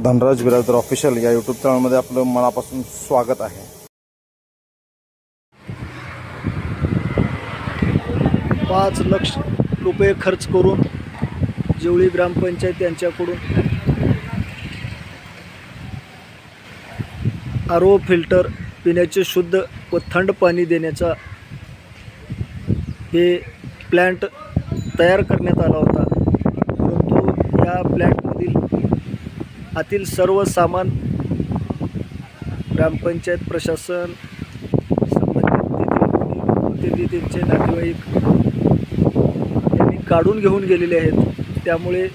धनराज बिरादर ऑफिशियल या यूट्यूब चॅनलमध्ये आपलं मनापासून स्वागत आहे। 5 लाख रुपये खर्च करून जेवळी ग्रामपंचायत यांच्याकडून आरओ फिल्टर पिण्याचे शुद्ध व थंड पाणी देण्याचा हे प्लांट तयार करण्यात आला होता। परंतु या प्लांटमधील आतील सर्व सामान ग्रामपंचायत प्रशासन संबंधित त्यांचे नातेवाईक यांनी काढून घेऊन गेलेले आहेत। त्यामुळे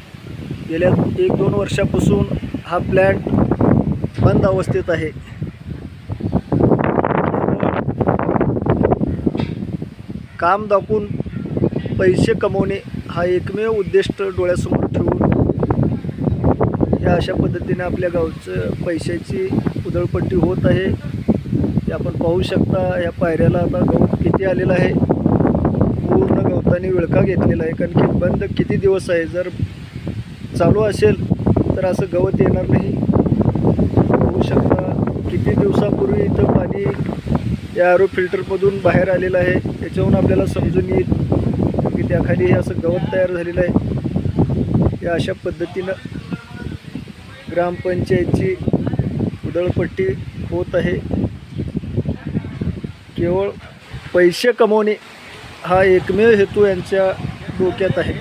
गेल्या 1-2 वर्षापासून हा प्लांट बंद अवस्थेत आहे। काम दाखवून पैसे कमवणे हा एकमेव उद्दिष्ट डोळ्यासमोर ठेवून या अशा पद्धतीने आपल्या गावचं पैशाची उधळपट्टी होत आहे। ते आपण पाहू शकता। या पायऱ्याला आता गवत किती आलेलं आहे, पूर्ण गवताने विळखा घेतलेला आहे। कारण की बंद किती दिवस आहे, जर चालू असेल तर असं गवत येणार नाही। पाहू शकता किती दिवसापूर्वी इथं पाणी या आरओ फिल्टरमधून बाहेर आलेलं आहे। याच्यावरून आपल्याला समजून येईल की त्याखाली हे असं गवत तयार झालेलं आहे। या अशा पद्धतीनं ग्रामपंचायतची उधळपट्टी होत आहे। केवळ पैसे कमवणे हा एकमेव हेतू यांच्या डोक्यात आहे।